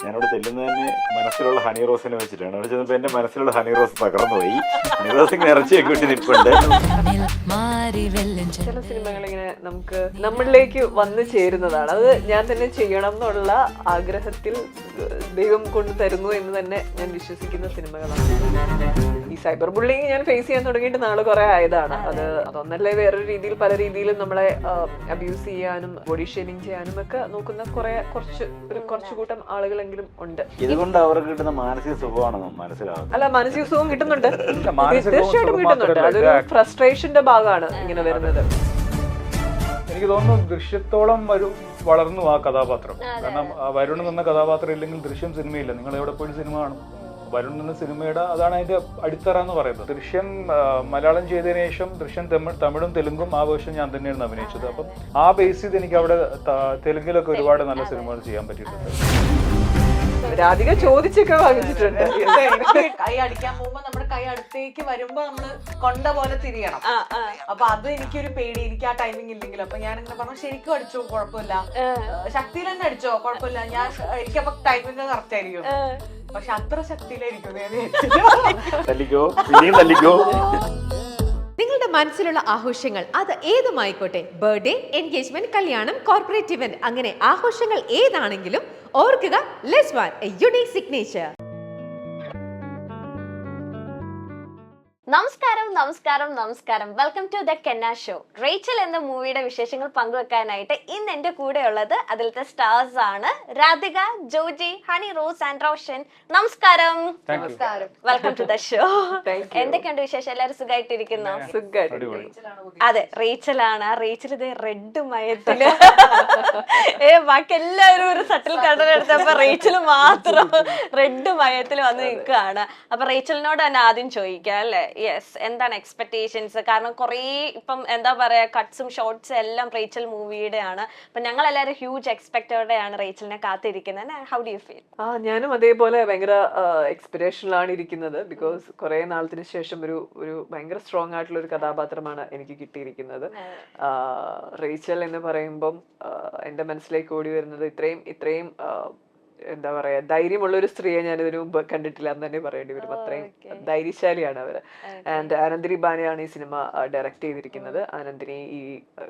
ഞാനവിടെ ചെല്ലുന്നത് തന്നെ മനസ്സിലുള്ള ഹണി റോസിനെ വെച്ചിട്ടാണ്. അവിടെ ചെന്നപ്പോൾ എന്റെ മനസ്സിലുള്ള ഹണി റോസ് തകർന്നുപോയി. ഹണി റോസ് ഇങ്ങനെ ഇറച്ചിയൊക്കെ വിട്ട് നിൽപ്പുണ്ട്. ചില സിനിമകൾ ഇങ്ങനെ നമുക്ക് നമ്മളിലേക്ക് വന്നു ചേരുന്നതാണ്. അത് ഞാൻ തന്നെ ചെയ്യണം എന്നുള്ള ആഗ്രഹത്തിൽ ദൈവം കൊണ്ട് തരുന്നു എന്ന് തന്നെ ഞാൻ വിശ്വസിക്കുന്ന സിനിമകളാണ്. ഈ സൈബർ ബുള്ളിങ് ഞാൻ ഫേസ് ചെയ്യാൻ തുടങ്ങിയിട്ട് നാളെ കുറെ ആയതാണ്. അതൊന്നല്ലേ വേറൊരു രീതിയിൽ പല രീതിയിലും നമ്മളെ അബ്യൂസ് ചെയ്യാനും ബോഡി ഷേമിങ് ചെയ്യാനും ഒക്കെ നോക്കുന്ന കുറച്ചു കൂട്ടം ആളുകളെങ്കിലും ഉണ്ട്. ഇതുകൊണ്ട് അവർക്ക് കിട്ടുന്ന മാനസിക സുഖമാണെന്ന് മനസ്സിലാവും. അല്ല, മാനസിക സുഖം കിട്ടുന്നുണ്ട്, തീർച്ചയായിട്ടും കിട്ടുന്നുണ്ട്. അതൊരു ഫ്രസ്ട്രേഷന്റെ ഭാഗമാണ് ഇങ്ങനെ വരുന്നത്. എനിക്ക് തോന്നുന്നു ദൃശ്യത്തോളം വളർന്നു ആ കഥാപാത്രം. കാരണം വരുൺ എന്ന കഥാപാത്രം ഇല്ലെങ്കിൽ ദൃശ്യം സിനിമയില്ല. നിങ്ങൾ എവിടെ പോയി സിനിമ കാണും? വരുൺ എന്ന സിനിമയുടെ അതാണ് അതിന്റെ അടിത്തറ എന്ന് പറയുന്നത്. ദൃശ്യം മലയാളം ചെയ്തതിനു ശേഷം ദൃശ്യം തമിഴും തെലുങ്കും ആ വേർഷൻ ഞാൻ തന്നെയാണ് അഭിനയിച്ചത്. അപ്പം ആ ബേസ് ചെയ്ത് എനിക്ക് അവിടെ തെലുങ്കിലൊക്കെ ഒരുപാട് നല്ല സിനിമകൾ ചെയ്യാൻ പറ്റിയിട്ടുണ്ട്. രാധിക ചോദിച്ചൊക്കെ വാങ്ങിച്ചിട്ടുണ്ട്. കൈ അടിക്കാൻ പോകുമ്പോ നമ്മുടെ കൈ അടുത്തേക്ക് വരുമ്പോ നമ്മള് കൊണ്ട പോലെ തിരിയണം. അപ്പൊ അത് എനിക്കൊരു പേടി, എനിക്ക് ആ ടൈമിംഗ് ഇല്ലെങ്കിലും. അപ്പൊ ഞാൻ ഇങ്ങനെ പറഞ്ഞു, ശരിക്കും അടിച്ചോ കുഴപ്പമില്ല, ശക്തിയിൽ തന്നെ അടിച്ചോ കുഴപ്പമില്ല, എനിക്കപ്പൊ ടൈമിംഗ് കറക്റ്റ് ആയിരിക്കും. പക്ഷെ അത്ര ശക്തിയിലായിരിക്കും നിങ്ങളുടെ മനസ്സിലുള്ള ആഘോഷങ്ങൾ അത് ഏതുമായിക്കോട്ടെ, ബർത്ത്ഡേ, എൻഗേജ്മെന്റ്, കല്യാണം, കോർപ്പറേറ്റ് ഇവന്റ്, അങ്ങനെ ആഘോഷങ്ങൾ ഏതാണെങ്കിലും ഓർക്കുക ലെസ്വാൻ എ യുണീക് സിഗ്നേച്ചർ. നമസ്കാരം നമസ്കാരം നമസ്കാരം. വെൽക്കം ടു ദ കെന്ന ഷോ. റേച്ചൽ എന്ന മൂവിയുടെ വിശേഷങ്ങൾ പങ്കുവെക്കാനായിട്ട് ഇന്ന് എന്റെ കൂടെ ഉള്ളത് അതിലത്തെ സ്റ്റാർസ് ആണ് രാധിക, ജോജി, ഹണി റോസ് ആൻഡ് റോഷൻ. നമസ്കാരം. Welcome to the show. എന്തൊക്കെയുണ്ട് വിശേഷം? എല്ലാവരും സുഖമായിട്ടിരിക്കുന്നു? അതെ, റേച്ചലാണ്. ആ റേച്ചൽ ഇത് റെഡ് മയത്തില് ബാക്കി എല്ലാവരും ഒരു സട്ടിൽ കടലെടുത്തപ്പോ റേച്ചൽ മാത്രം റെഡ് മയത്തിൽ വന്ന് നിൽക്കുകയാണ്. അപ്പൊ റേച്ചലിനോട് തന്നെ ആദ്യം ചോദിക്കാം അല്ലെ, യെസ്, എന്താണ് എക്സ്പെക്ടേഷൻസ്? കാരണം കുറേ ഇപ്പം എന്താ പറയാ കട്ട്സും ഷോർട്സും എല്ലാം റേച്ചൽ മൂവിയുടെ ആണ്. അപ്പൊ ഞങ്ങൾ എല്ലാവരും ഹ്യൂജ് എക്സ്പെക്ടോടെയാണ് റേച്ചലിനെ കാത്തിരിക്കുന്നത്. How do you feel? ഞാനും അതേപോലെ ഭയങ്കര എക്സ്പെക്ടേഷനിലാണ് ഇരിക്കുന്നത്. ബിക്കോസ് കുറെ നാളത്തിന് ശേഷം ഒരു ഭയങ്കര സ്ട്രോങ് ആയിട്ടുള്ള ഒരു കഥാപാത്രമാണ് എനിക്ക് കിട്ടിയിരിക്കുന്നത്. റേച്ചൽ എന്ന് പറയുമ്പം എന്റെ മനസ്സിലേക്ക് ഓടി വരുന്നത് ഇത്രയും എന്താ പറയാ ധൈര്യമുള്ള ഒരു സ്ത്രീയെ ഞാൻ ഇതിനു മുമ്പ് കണ്ടിട്ടില്ല എന്ന് തന്നെ പറയേണ്ടി വരും. അത്രയും ധൈര്യശാലിയാണ് അവര്. ആൻഡ് ആനന്ദിനി ബാനയാണ് ഈ സിനിമ ഡയറക്ട് ചെയ്തിരിക്കുന്നത്. ആനന്ദിനി ഈ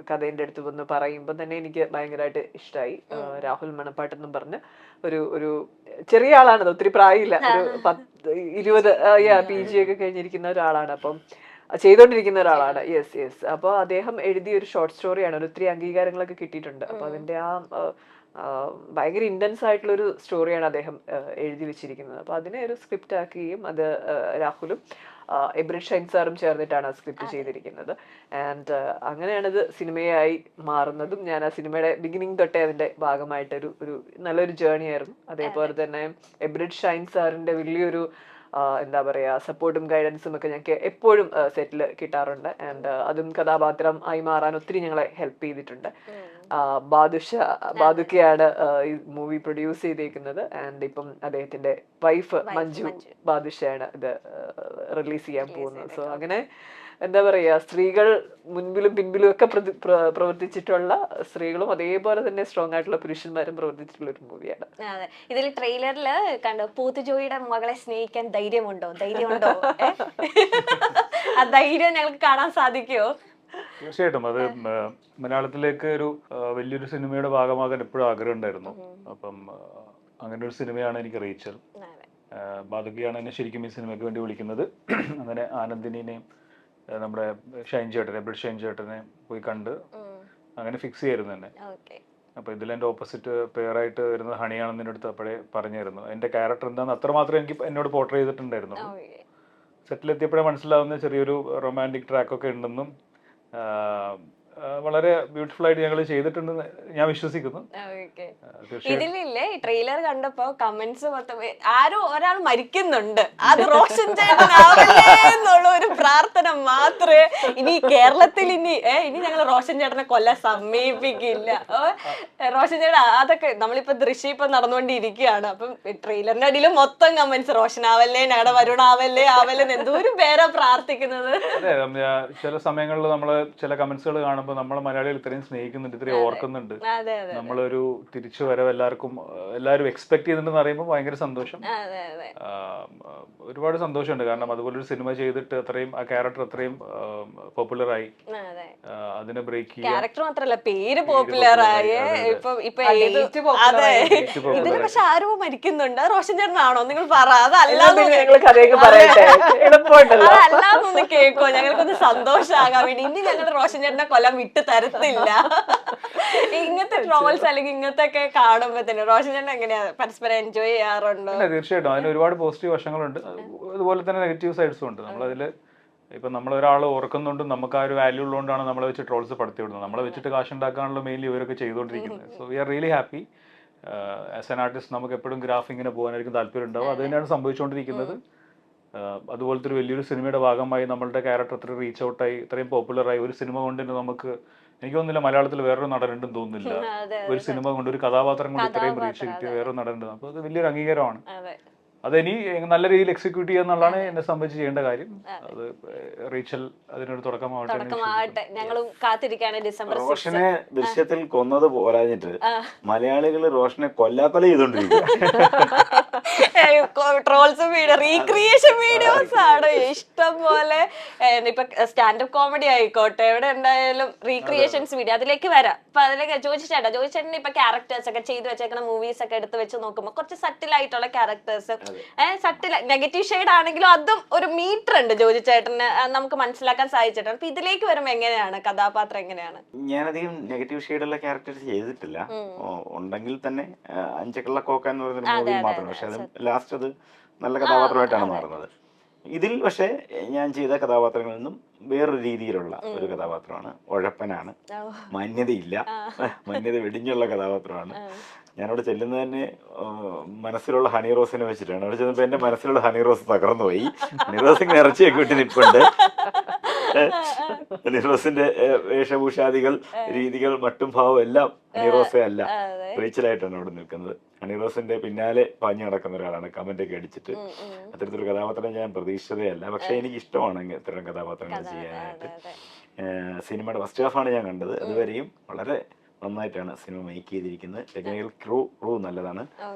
കഥേന്റെ അടുത്ത് വന്ന് പറയുമ്പോൾ തന്നെ എനിക്ക് ഭയങ്കരമായിട്ട് ഇഷ്ടമായി. രാഹുൽ മണപ്പാട്ടെന്നും പറഞ്ഞ് ഒരു ചെറിയ ആളാണ്, ഒത്തിരി പ്രായമില്ല, ഒരു 20 PG ഒക്കെ കഴിഞ്ഞിരിക്കുന്ന ഒരാളാണ്. അപ്പം ചെയ്തോണ്ടിരിക്കുന്ന ഒരാളാണ്. യെസ്. അപ്പോൾ അദ്ദേഹം എഴുതിയ ഒരു ഷോർട്ട് സ്റ്റോറിയാണ്. ഒത്തിരി അംഗീകാരങ്ങളൊക്കെ കിട്ടിയിട്ടുണ്ട്. അപ്പൊ അതിന്റെ ഭയങ്കര ഇന്റൻസ് ആയിട്ടുള്ള ഒരു സ്റ്റോറിയാണ് അദ്ദേഹം എഴുതി വെച്ചിരിക്കുന്നത്. അപ്പൊ അതിനെ ഒരു സ്ക്രിപ്റ്റ് ആക്കുകയും അത് രാഹുലും എബ്രിഡ് ഷൈൻ സാറും ചേർന്നിട്ടാണ് ആ സ്ക്രിപ്റ്റ് ചെയ്തിരിക്കുന്നത്. ആൻഡ് അങ്ങനെയാണിത് സിനിമയായി മാറുന്നതും. ഞാൻ ആ സിനിമയുടെ ബിഗിനിങ് തൊട്ടേ അതിന്റെ ഭാഗമായിട്ട് ഒരു നല്ലൊരു ജേർണി ആയിരുന്നു. അതേപോലെ തന്നെ എബ്രിഡ് ഷൈൻ സാറിന്റെ വലിയൊരു എന്താ പറയാ സപ്പോർട്ടും ഗൈഡൻസും ഒക്കെ ഞങ്ങൾക്ക് എപ്പോഴും സെറ്റിൽ കിട്ടാറുണ്ട്. ആൻഡ് അതും കഥാപാത്രം ആയി മാറാൻ ഒത്തിരി ഞങ്ങളെ ഹെൽപ്പ് ചെയ്തിട്ടുണ്ട്. ബാദുക്കയാണ് ഈ മൂവി പ്രൊഡ്യൂസ് ചെയ്തേക്കുന്നത്. ആൻഡ് ഇപ്പം അദ്ദേഹത്തിന്റെ വൈഫ് മഞ്ജു ബാദുഷയാണ് ഇത് റിലീസ് ചെയ്യാൻ പോകുന്നത്. സോ അങ്ങനെ എന്താ പറയാ സ്ത്രീകൾ മുൻപിലും പിൻപിലും ഒക്കെ പ്രവർത്തിച്ചിട്ടുള്ള സ്ത്രീകളും അതേപോലെ തന്നെ സ്ട്രോങ് ആയിട്ടുള്ള പുരുഷന്മാരും പ്രവർത്തിച്ചിട്ടുള്ള ഒരു മൂവിയാണ്. അതെ, ഇതിൽ ട്രെയിലറിൽ കണ്ടു പൂത്തുജോയിയുടെ മകളെ സ്നേഹിക്കാൻ ധൈര്യമുണ്ടോ? ആ ധൈര്യം ഞങ്ങൾക്ക് കാണാൻ സാധിക്കുമോ? തീർച്ചയായിട്ടും. അത് മലയാളത്തിലേക്ക് ഒരു വലിയൊരു സിനിമയുടെ ഭാഗമാകാൻ എപ്പോഴും ആഗ്രഹം ഉണ്ടായിരുന്നു. അപ്പം അങ്ങനെ ഒരു സിനിമയാണ് എനിക്ക് റേച്ചൽ. ബാദുക്കയാണ് എന്നെ ശരിക്കും ഈ സിനിമയ്ക്ക് വേണ്ടി വിളിക്കുന്നത്. അങ്ങനെ ആനന്ദിനെയും നമ്മുടെ എബ്രിഡ് ഷൈൻ ചേട്ടനെ പോയി കണ്ട് അങ്ങനെ ഫിക്സ് ചെയ്യായിരുന്നു തന്നെ. അപ്പൊ ഇതിലെന്റെ ഓപ്പോസിറ്റ് പെയറായിട്ട് വരുന്നത് ഹണിയാണെന്ന് എൻ്റെ അടുത്ത് അപ്പോഴേ പറഞ്ഞായിരുന്നു. എന്റെ ക്യാരക്ടർ എന്താണെന്ന് അത്രമാത്രം എന്നോട് പോർട്രേ ചെയ്തിട്ടുണ്ടായിരുന്നു. സെറ്റിലെത്തിയപ്പോഴേ മനസ്സിലാവുന്ന ചെറിയൊരു റൊമാൻറ്റിക് ട്രാക്കൊക്കെ ഉണ്ടെന്നും വളരെ ബ്യൂട്ടിഫുൾ ആയിട്ട് ഞങ്ങൾ ചെയ്തിട്ടുണ്ടെന്ന് ഞാൻ വിശ്വസിക്കുന്നു. ഇതിലില്ലേ ട്രെയിലർ കണ്ടപ്പോ കമന്റ്സ് മൊത്തം ഒരാൾ മരിക്കുന്നുണ്ട്, അത് റോഷൻ ചേട്ടനാവല്ലേ എന്നുള്ള ഒരു പ്രാർത്ഥന മാത്രമേ ഇനി കേരളത്തിൽ ഇനി ഞങ്ങൾ റോഷൻ ചേട്ടനെ കൊല്ലാൻ സമ്മതിപ്പിക്കില്ല. റോഷൻ ചേട്ടൻ അതൊക്കെ നമ്മളിപ്പോ ദൃശ്യം ഇപ്പൊ നടന്നുകൊണ്ടിരിക്കുകയാണ്. അപ്പം ട്രെയിലറിന്റെ അടിയിൽ മൊത്തം കമന്റ്സ് റോഷനാവല്ലേ, ഞങ്ങളുടെ വരുണാവല്ലേ എന്തോരം പേരാ പ്രാർത്ഥിക്കുന്നത്. ചില സമയങ്ങളിൽ നമ്മള് ചില കമന്റ്സുകൾ കാണുമ്പോൾ കാണുമ്പോൾ നമ്മളെ മലയാളികൾ ഇത്രയും സ്നേഹിക്കുന്നുണ്ട്, ഇത്രയും ഓർക്കുന്നുണ്ട്, അതെ അതെ നമ്മളൊരു തിരിച്ചു വരവ് എല്ലാവരും എക്സ്പെക്ട് ചെയ്യുന്നുണ്ടെന്ന് അറിയുമ്പോൾ ഭയങ്കര സന്തോഷം. അതെ അതെ ഒരുപാട് സന്തോഷമുണ്ട്. കാരണം അതുപോലൊരു സിനിമ ചെയ്തിട്ട് അത്രയും ആ ക്യാരക്ടർ അത്രയും പോപ്പുലറായി, അതെ അതിനെ ബ്രേക്ക് ചെയ്യാൻ ക്യാരക്ടർ മാത്രല്ല പേര് പോപ്പുലർ ആയ ഇപ്പൊ ഏത് അതെ ഇതിന് പക്ഷെ ആരോ മരിക്കുന്നുണ്ട്. റോഷൻ ചേട്ടനാണോ നിങ്ങൾ പറ, അതല്ലാതെ ഞങ്ങൾ കഥയൊക്കെ പറയട്ടെ, എളുപ്പമുണ്ടല്ലോ. അതല്ലാതൊന്ന് കേക്കോ, ഞങ്ങൾക്കൊന്ന് സന്തോഷാകാൻ വേണ്ടി. ഇനി ഞങ്ങൾ റോഷൻ ചേട്ടനെ കൊല്ലം വിട്ട് തരത്തില്ല. ഇങ്ങനത്തെ ട്രോൾസ് അല്ലെങ്കിൽ ഇങ്ങനത്തെ ഒക്കെ കാണുമ്പോ തന്നെ റോഷൻ ചേട്ടൻ എങ്ങനെയാ പരസ്പരം എൻജോയ് ചെയ്യാറുണ്ടോ? തീർച്ചയായിട്ടും അതിന് ഒരുപാട് പോസിറ്റീവ് വശങ്ങളുണ്ട്, അതുപോലെ തന്നെ നെഗറ്റീവ് സൈഡ്സും ഉണ്ട്. നമ്മളതിൽ ഇപ്പം നമ്മളൊരാൾ ഓർക്കുന്നുണ്ടും നമുക്ക് ആ ഒരു വാല്യൂ ഉള്ളതുകൊണ്ടാണ് നമ്മളെ വെച്ച് ട്രോൾസ് പടുത്തി വിടുന്നത്. നമ്മളെ വെച്ചിട്ട് കാശ് ഉണ്ടാക്കാനുള്ള മെയിൻലി ഇവരൊക്കെ ചെയ്തുകൊണ്ടിരിക്കുന്നത്. So we are really happy. As an artist നമുക്ക് എപ്പോഴും ഗ്രാഫിങ്ങിന് പോകാനായിരിക്കും താല്പര്യം ഉണ്ടാവും. അത് തന്നെയാണ് സംഭവിച്ചുകൊണ്ടിരിക്കുന്നത്. അതുപോലത്തെ ഒരു വലിയൊരു സിനിമയുടെ ഭാഗമായി നമ്മളുടെ ക്യാരക്ടർ ഇത്ര റീച്ച് ഔട്ടായി, ഇത്രയും പോപ്പുലറായി. ഒരു സിനിമ കൊണ്ട് തന്നെ നമുക്ക്, എനിക്ക് തോന്നുന്നില്ല മലയാളത്തിൽ വേറൊരു നടനുണ്ടെന്ന് തോന്നുന്നില്ല. ഒരു സിനിമ കൊണ്ട്, ഒരു കഥാപാത്രം കൊണ്ട് ഇത്രയും റീച്ച് കിട്ടിയ വേറൊരു നടനുണ്ട്. അപ്പോൾ അത് വലിയൊരു അംഗീകാരമാണ്. അതിനി നല്ല രീതിയിൽ എക്സിക്യൂട്ട് ചെയ്യുക എന്നുള്ളതാണ് എന്നെ സംബന്ധിച്ച് ചെയ്യേണ്ട കാര്യം. അത് റീച്ചൽ അതിനൊരു തുടക്കമാവട്ടെ. ഞങ്ങളും കാത്തിരിക്കുകയാണ് ഡിസംബർ. റോഷനെ ദൃശ്യത്തിൽ കൊന്നത് പോരാഞ്ഞിട്ട് മലയാളികൾ റോഷനെ കൊല്ലാക്കൊല ചെയ്തോണ്ടിരിക്കുക. ട്രോൾസും വീഡിയോ റീക്രിയേഷൻ വീഡിയോസ് ആണ് ഇഷ്ടം പോലെ. ഇപ്പൊ സ്റ്റാൻഡപ്പ് കോമഡി ആയിക്കോട്ടെ, എവിടെ ഉണ്ടായാലും റീക്രിയേഷൻസ് വീഡിയോ അതിലേക്ക് വരാം. അപ്പൊ അതിലേക്ക് ജോജിച്ചേട്ടൻ ഇപ്പൊ ക്യാരക്ടേഴ്സ് ഒക്കെ ചെയ്തു വെച്ചേക്കുന്ന മൂവീസ് ഒക്കെ എടുത്ത് വെച്ച് നോക്കുമ്പോൾ കുറച്ച് സട്ടിൽ ആയിട്ടുള്ള ക്യാരക്ടേഴ്സ്, സട്ടിൽ നെഗറ്റീവ് ഷെയ്ഡ് ആണെങ്കിലും അതും ഒരു മീറ്റർ ഉണ്ട് ജോജി ചേട്ടന് നമുക്ക് മനസ്സിലാക്കാൻ സാധിച്ചിട്ടുണ്ട്. അപ്പൊ ഇതിലേക്ക് വരുമ്പോ എങ്ങനെയാണ് കഥാപാത്രം എങ്ങനെയാണ്? ഞാനധികം നെഗറ്റീവ് ഷെയ്ഡുള്ള ക്യാരക്ടേഴ്സ് ചെയ്തിട്ടില്ല. ഉണ്ടെങ്കിൽ തന്നെ അഞ്ചക്കള്ള കോക്ക എന്ന് പറയുന്ന മൂവി മാത്രമാണ്. പക്ഷെ അത് ലാസ്റ്റ് അത് നല്ല കഥാപാത്രമായിട്ടാണ് മാറുന്നത്. ഇതിൽ പക്ഷെ ഞാൻ ചെയ്ത കഥാപാത്രങ്ങളിൽ നിന്നും വേറൊരു രീതിയിലുള്ള ഒരു കഥാപാത്രമാണ്. ഉഴപ്പനാണ്, മാന്യതയില്ല, മാന്യത വെടിഞ്ഞുള്ള കഥാപാത്രമാണ്. ഞാനവിടെ ചെല്ലുന്നത് തന്നെ മനസ്സിലുള്ള ഹണി റോസിനെ വെച്ചിട്ടാണ്. അവിടെ ചെന്നപ്പോൾ എന്റെ മനസ്സിലുള്ള ഹണി റോസ് തകർന്നു പോയി. ഹണി റോസ് ഇങ്ങനെ ഇറച്ചിയൊക്കെ വിട്ട് നിൽപ്പുണ്ട്. ഹണി റോസിന്റെ വേഷഭൂഷാദികൾ, രീതികൾ, മട്ടും ഭാവം എല്ലാം ഹണി റോസേ അല്ല, റീച്ചലായിട്ടാണ് അവിടെ നിൽക്കുന്നത്. ഹണി റോസിന്റെ പിന്നാലെ പാഞ്ഞു നടക്കുന്ന ഒരാളാണ്, കമന്റ് ഒക്കെ അടിച്ചിട്ട്. അത്തരത്തിലൊരു കഥാപാത്രം ഞാൻ പ്രതീക്ഷിച്ചതേ അല്ല. പക്ഷെ എനിക്ക് ഇഷ്ടമാണ് ഇത്തരം കഥാപാത്രങ്ങൾ ചെയ്യാനായിട്ട്. സിനിമയുടെ ഫസ്റ്റ് ഹാഫാണ് ഞാൻ കണ്ടത്. അതുവരെയും വളരെ നന്നായിട്ടാണ് സിനിമ മേക്ക് ചെയ്തിരിക്കുന്നത്. ടെക്നിക്കൽ ക്രൂ നല്ലതാണ്.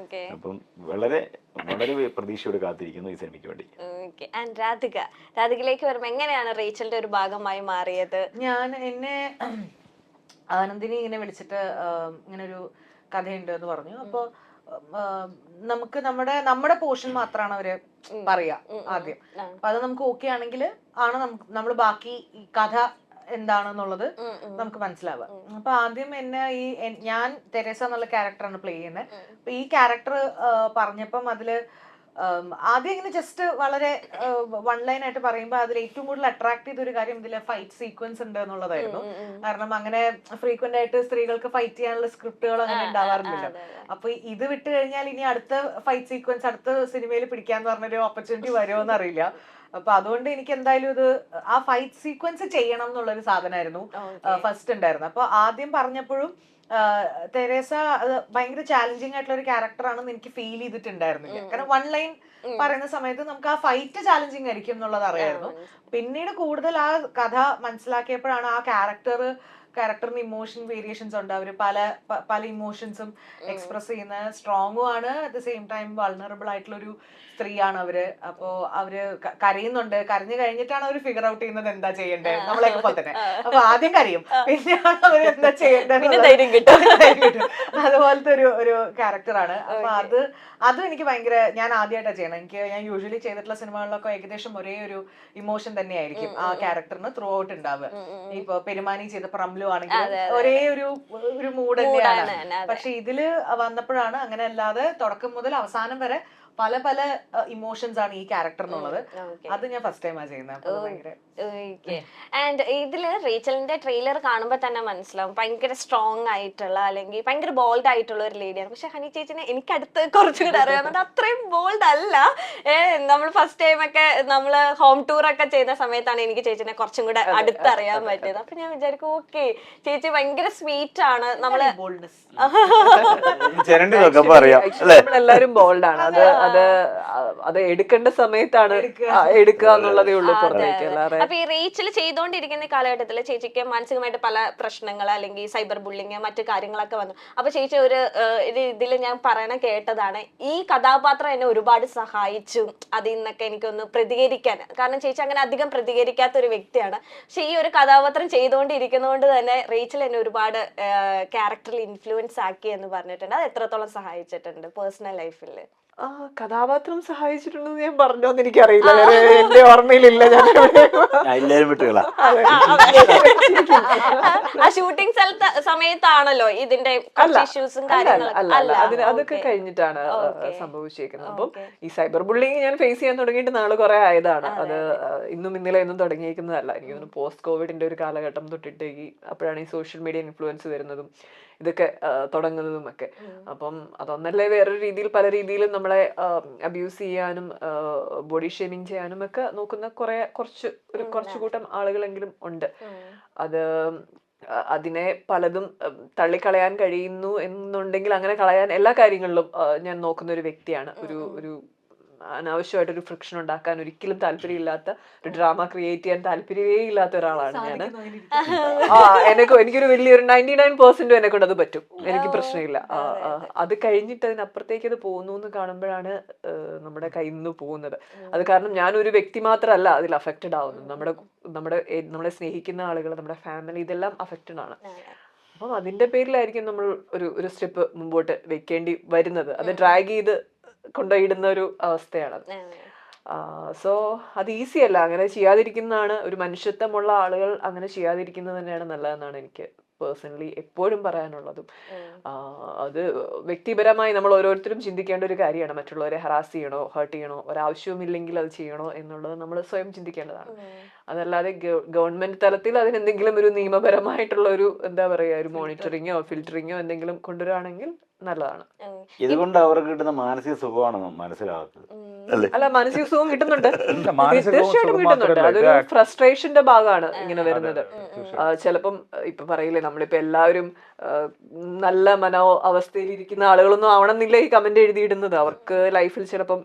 അപ്പം വളരെ വളരെ പ്രതീക്ഷയോട് കാത്തിരിക്കുന്നു ഈ സിനിമയ്ക്ക് വേണ്ടി. രാധികയിലേക്ക് വരുമ്പോൾ എങ്ങനെയാണ് റേച്ചലിന്റെ ഒരു ഭാഗമായി മാറിയത്? എന്നെ ആനന്ദിനി ഇങ്ങനെ വിളിച്ചിട്ട് ഇങ്ങനെ ഒരു കഥയുണ്ട് എന്ന് പറഞ്ഞു. അപ്പൊ നമുക്ക് നമ്മുടെ പോർഷൻ മാത്രമാണ് അവര് പറയാ ആദ്യം. അപ്പൊ അത് നമുക്ക് ഓക്കെ ആണെങ്കിൽ ആണ് നമ്മൾ ബാക്കി ഈ കഥ എന്താണെന്നുള്ളത് നമുക്ക് മനസ്സിലാവുക. അപ്പൊ ആദ്യം ഞാൻ തെരേസ എന്നുള്ള ക്യാരക്ടറാണ് പ്ലേ ചെയ്യുന്നത്. അപ്പൊ ഈ ക്യാരക്ടർ പറഞ്ഞപ്പം അതില് ആദ്യം ഇങ്ങനെ ജസ്റ്റ് വളരെ വൺ ലൈൻ ആയിട്ട് പറയുമ്പോൾ അതിൽ ഏറ്റവും കൂടുതൽ അട്രാക്ട് ചെയ്ത ഒരു കാര്യം ഇതിലെ ഫൈറ്റ് സീക്വൻസ് ഉണ്ട് എന്നുള്ളതായിരുന്നു. കാരണം അങ്ങനെ ഫ്രീക്വന്റ് ആയിട്ട് സ്ത്രീകൾക്ക് ഫൈറ്റ് ചെയ്യാനുള്ള സ്ക്രിപ്റ്റുകൾ അങ്ങനെ ഉണ്ടാവാറില്ല. അപ്പൊ ഇത് വിട്ട് കഴിഞ്ഞാൽ ഇനി അടുത്ത ഫൈറ്റ് സീക്വൻസ് അടുത്ത സിനിമയിൽ പിടിക്കാന്ന് പറഞ്ഞൊരു ഓപ്പർച്യൂണിറ്റി വരുമോ എന്നറിയില്ല. അപ്പൊ അതുകൊണ്ട് എനിക്ക് എന്തായാലും ഇത് ആ ഫൈറ്റ് സീക്വൻസ് ചെയ്യണം എന്നുള്ളൊരു സാധനമായിരുന്നു ഫസ്റ്റ് ഉണ്ടായിരുന്നത്. അപ്പൊ ആദ്യം പറഞ്ഞപ്പോഴും തെരേസ അത് ഭയങ്കര ചാലഞ്ചിങ് ആയിട്ടുള്ള ഒരു ക്യാരക്ടറാണെന്ന് എനിക്ക് ഫീൽ ചെയ്തിട്ടുണ്ടായിരുന്നില്ല. കാരണം വൺ ലൈൻ പറയുന്ന സമയത്ത് നമുക്ക് ആ ഫൈറ്റ് ചാലഞ്ചിങ് ആയിരിക്കും എന്നുള്ളത് അറിയായിരുന്നു. പിന്നീട് കൂടുതൽ ആ കഥ മനസ്സിലാക്കിയപ്പോഴാണ് ആ ക്യാരക്ടറിന് ഇമോഷൻ വേരിയേഷൻസ് ഉണ്ട്. അവര് പല ഇമോഷൻസും എക്സ്പ്രസ് ചെയ്യുന്ന സ്ട്രോങ്ങും ആണ്, at the same time vulnerable ആയിട്ടുള്ള ഒരു സ്ത്രീയാണ് അവര്. അപ്പോ അവര് കരയുന്നുണ്ട്. കരഞ്ഞു കഴിഞ്ഞിട്ടാണ് അവര് ഫിഗർ ഔട്ട് ചെയ്യുന്നത് എന്താ ചെയ്യേണ്ടത്, നമ്മളെയൊക്കെ പോലെ തന്നെ. അപ്പൊ ആദ്യം കരയും, പിന്നെയാണ് അവര് എന്താ ചെയ്യേണ്ടത്, അതുപോലത്തെ ഒരു ക്യാരക്ടറാണ്. അപ്പൊ അതും എനിക്ക് ഭയങ്കര, ഞാൻ ആദ്യമായിട്ടാണ് ചെയ്യണം. ഞാൻ യൂഷ്വലി ചെയ്തിട്ടുള്ള സിനിമകളിലൊക്കെ ഏകദേശം ഒരേ ഒരു ഇമോഷൻ തന്നെയായിരിക്കും ആ ക്യാരക്ടറിന് ത്രൂ ഔട്ട് ഉണ്ടാവുക. ഇപ്പൊ പെരുമാനി ചെയ്ത പ്രംലു ആണെങ്കിൽ ഒരേ ഒരു മൂഡ് തന്നെയാണ്. പക്ഷെ ഇതില് വന്നപ്പോഴാണ് അങ്ങനെ അല്ലാതെ തുടക്കം മുതൽ അവസാനം വരെ പല ഇമോഷൻസ് ആണ് ഈ ക്യാരക്ടറിനുള്ളത്. അത് ഞാൻ ഫസ്റ്റ് ടൈമാണ് ചെയ്യുന്നത്. ആൻഡ് ഇതില് റേച്ചലിന്റെ ട്രെയിലർ കാണുമ്പോൾ തന്നെ മനസ്സിലാവും ഭയങ്കര സ്ട്രോങ് ആയിട്ടുള്ള അല്ലെങ്കിൽ ഭയങ്കര ബോൾഡ് ആയിട്ടുള്ള ഒരു ലേഡിയാണ്. പക്ഷെ ഹണി ചേച്ചിനെ എനിക്ക് അടുത്ത് കുറച്ചുകൂടെ അറിയാവുന്നത് അത്രയും ബോൾഡ് അല്ല. നമ്മൾ ഫസ്റ്റ് ടൈം ഒക്കെ നമ്മള് ഹോം ടൂർ ഒക്കെ ചെയ്ത സമയത്താണ് എനിക്ക് ചേച്ചിനെ കുറച്ചും കൂടെ അടുത്തറിയാൻ പറ്റിയത്. അപ്പൊ ഞാൻ വിചാരിക്കും ഓക്കെ ചേച്ചി ഭയങ്കര സ്വീറ്റ് ആണ്. നമ്മള് നമ്മളെല്ലാരും ബോൾഡ് ആണ്. അത് അത് എടുക്കേണ്ട സമയത്താണ് എടുക്കുക എന്നുള്ളതേ ഉള്ളൂ പുറത്തേക്ക്. അല്ലാതെ അപ്പൊ ഈ റേച്ചൽ ചെയ്തോണ്ടിരിക്കുന്ന കാലഘട്ടത്തിൽ ചേച്ചിക്ക് മാനസികമായിട്ട് പല പ്രശ്നങ്ങൾ അല്ലെങ്കിൽ സൈബർ ബുള്ളിങ് മറ്റു കാര്യങ്ങളൊക്കെ വന്നു. അപ്പൊ ചേച്ചി ഒരു ഇതിൽ ഞാൻ പറയണ കേട്ടതാണ്, ഈ കഥാപാത്രം എന്നെ ഒരുപാട് സഹായിച്ചു അതിൽ നിന്നൊക്കെ എനിക്കൊന്ന് പ്രതികരിക്കാൻ. കാരണം ചേച്ചി അങ്ങനെ അധികം പ്രതികരിക്കാത്ത ഒരു വ്യക്തിയാണ്. പക്ഷെ ഈ ഒരു കഥാപാത്രം ചെയ്തുകൊണ്ടിരിക്കുന്നതുകൊണ്ട് തന്നെ റേച്ചൽ എന്നെ ഒരുപാട് ക്യാരക്ടറിൽ ഇൻഫ്ലുവൻസ് ആക്കി എന്ന് പറഞ്ഞിട്ടുണ്ട്. അത് എത്രത്തോളം സഹായിച്ചിട്ടുണ്ട് പേഴ്സണൽ ലൈഫിൽ? കഥാപാത്രം സഹായിച്ചിട്ടുണ്ടെന്ന് ഞാൻ പറഞ്ഞോന്ന് എനിക്കറിയില്ല, എന്റെ ഓർമ്മയിലില്ല. ഞാൻ എല്ലാരും വിട്ടുകളാ. ആ ഷൂട്ടിംഗ് സമയത്താണല്ലോ ഇതിന്റെ ഇഷ്യൂസും കാര്യങ്ങളും? അതൊക്കെ കഴിഞ്ഞിട്ടാണ് സംഭവിച്ചേക്കുന്നത്. അപ്പം ഈ സൈബർ ബുള്ളിങ് ഞാൻ ഫേസ് ചെയ്യാൻ തുടങ്ങിയിട്ട് നാളെ കുറെ ആയതാണ്. അത് ഇന്നും ഇന്നലെ ഒന്നും തുടങ്ങിയേക്കുന്നതല്ല. എനിക്ക് തോന്നുന്നു പോസ്റ്റ് കോവിഡിന്റെ ഒരു കാലഘട്ടം തൊട്ടിട്ടേക്ക് അപ്പോഴാണ് ഈ സോഷ്യൽ മീഡിയ ഇൻഫ്ലുവൻസ് വരുന്നതും ഇതൊക്കെ തുടങ്ങുന്നതും ഒക്കെ. അപ്പം അതൊന്നല്ലേ വേറൊരു രീതിയിൽ പല രീതിയിലും നമ്മളെ അബ്യൂസ് ചെയ്യാനും ബോഡി ഷേമിങ് ചെയ്യാനും ഒക്കെ നോക്കുന്ന കുറച്ചു കൂട്ടം ആളുകളെങ്കിലും ഉണ്ട്. അതിനെ പലതും തള്ളിക്കളയാൻ കഴിയുന്നു എന്നുണ്ടെങ്കിൽ അങ്ങനെ കളയാൻ എല്ലാ കാര്യങ്ങളിലും ഞാൻ നോക്കുന്ന ഒരു വ്യക്തിയാണ്. ഒരു അനാവശ്യമായിട്ടൊരു ഫ്രിക്ഷൻ ഉണ്ടാക്കാൻ ഒരിക്കലും താല്പര്യമില്ലാത്ത, ഒരു ഡ്രാമ ക്രിയേറ്റ് ചെയ്യാൻ താല്പര്യമേ ഇല്ലാത്ത ഒരാളാണ് ഞാൻ. എനിക്കൊരു വലിയൊരു 99% എന്നെ കൊണ്ട് അത് പറ്റും, എനിക്ക് പ്രശ്നമില്ല. അത് കഴിഞ്ഞിട്ട് അതിനപ്പുറത്തേക്ക് അത് പോകുന്നു എന്ന് കാണുമ്പോഴാണ് നമ്മുടെ കയ്യിൽ നിന്ന് പോകുന്നത്. അത് കാരണം ഞാനൊരു വ്യക്തി മാത്രമല്ല അതിൽ അഫക്റ്റഡ് ആവുന്നത്. നമ്മളെ സ്നേഹിക്കുന്ന ആളുകൾ, നമ്മുടെ ഫാമിലി, ഇതെല്ലാം അഫക്റ്റഡ് ആണ്. അപ്പം അതിന്റെ പേരിലായിരിക്കും നമ്മൾ ഒരു സ്റ്റെപ്പ് മുമ്പോട്ട് വെക്കേണ്ടി വരുന്നത്. അത് ഡ്രാഗ് ചെയ്ത് കൊണ്ടുപോയിടുന്ന ഒരു അവസ്ഥയാണ്. സോ അത് ഈസി അല്ല. അങ്ങനെ ചെയ്യാതിരിക്കുന്നതാണ്, ഒരു മനുഷ്യത്വമുള്ള ആളുകൾ അങ്ങനെ ചെയ്യാതിരിക്കുന്നത് തന്നെയാണ് നല്ലതെന്നാണ് എനിക്ക് പേഴ്സണലി എപ്പോഴും പറയാനുള്ളതും. അത് വ്യക്തിപരമായി നമ്മൾ ഓരോരുത്തരും ചിന്തിക്കേണ്ട ഒരു കാര്യമാണ്. മറ്റുള്ളവരെ ഹറാസ് ചെയ്യണോ, ഹേർട്ട് ചെയ്യണോ, ഒരാവശ്യവുമില്ലെങ്കിൽ അത് ചെയ്യണോ എന്നുള്ളത് നമ്മൾ സ്വയം ചിന്തിക്കേണ്ടതാണ്. അതല്ലാതെ ഗവൺമെന്റ് തലത്തിൽ അതിനെന്തെങ്കിലും ഒരു നിയമപരമായിട്ടുള്ള ഒരു എന്താ പറയാ, ഒരു മോണിറ്ററിങ്ങോ ഫിൽറ്ററിങ്ങോ എന്തെങ്കിലും കൊണ്ടുവരികയാണെങ്കിൽ നല്ലതാണ്. ഇതുകൊണ്ട് അവർക്ക് കിട്ടുന്ന മാനസിക സുഖമാണെന്ന് മനസ്സിലാകാത്തത്. അല്ല, മാനസിക സുഖം കിട്ടുന്നുണ്ട്, തീർച്ചയായിട്ടും കിട്ടുന്നുണ്ട്. അതൊരു ഫ്രസ്ട്രേഷന്റെ ഭാഗമാണ് ഇങ്ങനെ വരുന്നത്. ചിലപ്പം ഇപ്പൊ പറയില്ലേ, നമ്മളിപ്പോ എല്ലാവരും നല്ല അവസ്ഥയിൽ ഇരിക്കുന്ന ആളുകളൊന്നും ആവണമെന്നില്ല ഈ കമന്റ് എഴുതിയിടുന്നത്. അവർക്ക് ലൈഫിൽ ചിലപ്പം